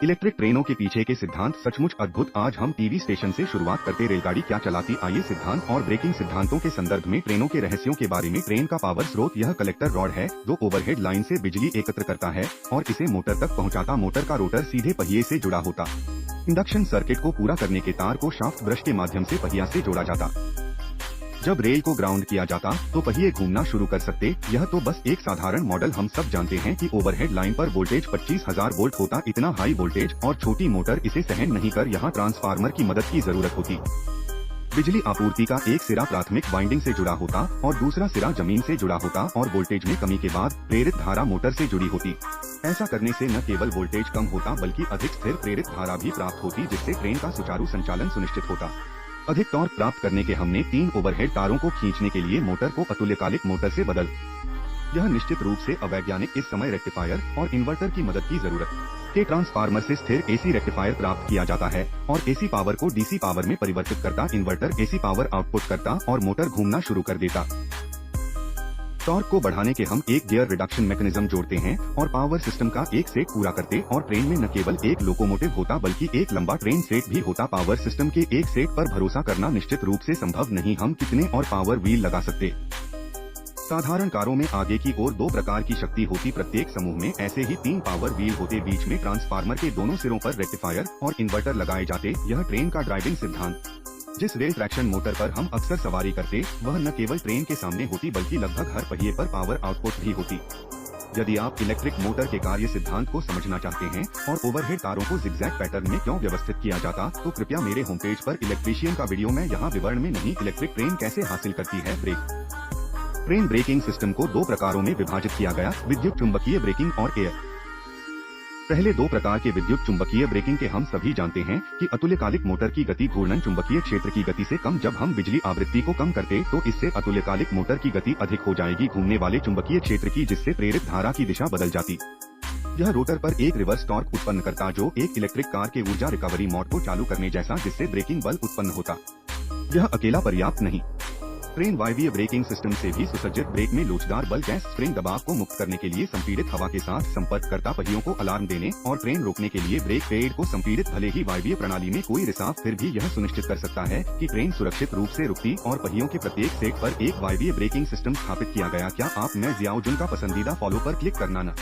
Electric ट्रेनों के पीछे के सिद्धांत सचमुच अद्भुत। आज हम टीवी स्टेशन से शुरुआत करते रेलगाड़ी क्या चलाती, आइए सिद्धांत और ब्रेकिंग सिद्धांतों के संदर्भ में ट्रेनों के रहस्यों के बारे में। ट्रेन का पावर स्रोत यह कलेक्टर रॉड है जो ओवरहेड लाइन से बिजली एकत्र करता है और इसे मोटर तक पहुंचाता। मोटर का रोटर सीधे पहिए से जुड़ा होता। इंडक्शन सर्किट को पूरा करने के तार को शाफ्ट ब्रश के माध्यम से पहिया से जोड़ा जाता। जब रेल को ग्राउंड किया जाता तो पहिए घूमना शुरू कर सकते। यह तो बस एक साधारण मॉडल। हम सब जानते हैं कि ओवरहेड लाइन पर वोल्टेज 25,000 वोल्ट होता। इतना हाई वोल्टेज और छोटी मोटर इसे सहन नहीं कर यहाँ ट्रांसफार्मर की मदद की जरूरत होती। बिजली आपूर्ति का एक सिरा प्राथमिक वाइंडिंग से जुड़ा होता और दूसरा सिरा जमीन से जुड़ा होता और वोल्टेज में कमी के बाद प्रेरित धारा मोटर से जुड़ी होती। ऐसा करने से न केवल वोल्टेज कम होता बल्कि अधिक स्थिर प्रेरित धारा भी प्राप्त होती, जिससे ट्रेन का सुचारू संचालन सुनिश्चित होता। अधिक टॉर्क प्राप्त करने के हमने 3 ओवरहेड तारों को खींचने के लिए मोटर को अतुल्यकालिक मोटर से बदल। यह निश्चित रूप से अवैज्ञानिक। इस समय रेक्टिफायर और इन्वर्टर की मदद की जरूरत के ट्रांसफार्मर से स्थिर एसी रेक्टिफायर प्राप्त किया जाता है और एसी पावर को डीसी पावर में परिवर्तित करता। इन्वर्टर एसी पावर आउटपुट करता और मोटर घूमना शुरू कर देता। टॉर्क को बढ़ाने के हम एक गियर रिडक्शन मैकेनिज्म जोड़ते हैं और पावर सिस्टम का एक सेट पूरा करते और ट्रेन में न केवल एक लोकोमोटिव होता बल्कि एक लंबा ट्रेन सेट भी होता। पावर सिस्टम के एक सेट पर भरोसा करना निश्चित रूप से संभव नहीं। हम कितने और पावर व्हील लगा सकते। साधारण कारों में आगे की ओर 2 प्रकार की शक्ति होती, प्रत्येक समूह में ऐसे ही 3 पावर व्हील होते। बीच में ट्रांसफार्मर के दोनों सिरों पर रेक्टिफायर और इन्वर्टर लगाए जाते। यह ट्रेन का ड्राइविंग सिद्धांत। जिस रेल ट्रैक्शन मोटर पर हम अक्सर सवारी करते वह न केवल ट्रेन के सामने होती बल्कि लगभग हर पहिए पर पावर आउटपुट भी होती। यदि आप इलेक्ट्रिक मोटर के कार्य सिद्धांत को समझना चाहते हैं और ओवरहेड तारों को जिगजैग पैटर्न में क्यों व्यवस्थित किया जाता तो कृपया मेरे होम पेज पर इलेक्ट्रीशियन का वीडियो मैं यहाँ विवरण में नहीं। इलेक्ट्रिक ट्रेन कैसे हासिल करती है ब्रेक। ट्रेन ब्रेकिंग सिस्टम को 2 प्रकारों में विभाजित किया गया, विद्युत चुंबकीय ब्रेकिंग और एयर। पहले 2 प्रकार के विद्युत चुंबकीय ब्रेकिंग के हम सभी जानते हैं कि अतुल्यकालिक मोटर की गति घूर्णन चुंबकीय क्षेत्र की गति से कम। जब हम बिजली आवृत्ति को कम करते तो इससे अतुल्यकालिक मोटर की गति अधिक हो जाएगी घूमने वाले चुंबकीय क्षेत्र की, जिससे प्रेरित धारा की दिशा बदल जाती। यह रोटर पर एक रिवर्स टॉर्क उत्पन्न करता जो एक इलेक्ट्रिक कार के ऊर्जा रिकवरी मोड को चालू करने जैसा, जिससे ब्रेकिंग बल उत्पन्न होता। यह अकेला पर्याप्त नहीं। ट्रेन वायवीय ब्रेकिंग सिस्टम से भी सुसज्जित। ब्रेक में लोचदार बल गैस स्प्रिंग दबाव को मुक्त करने के लिए संपीड़ित हवा के साथ संपर्क करता, पहियों को अलार्म देने और ट्रेन रोकने के लिए ब्रेक पैड को संपीड़ित। भले ही वायवीय प्रणाली में कोई रिसाव, फिर भी यह सुनिश्चित कर सकता है कि ट्रेन सुरक्षित रूप से रुकती और पहियों के प्रत्येक सेट पर एक वायवीय ब्रेकिंग सिस्टम स्थापित किया गया। क्या आप मैं जियाउद्दीन का पसंदीदा फॉलो पर क्लिक करना न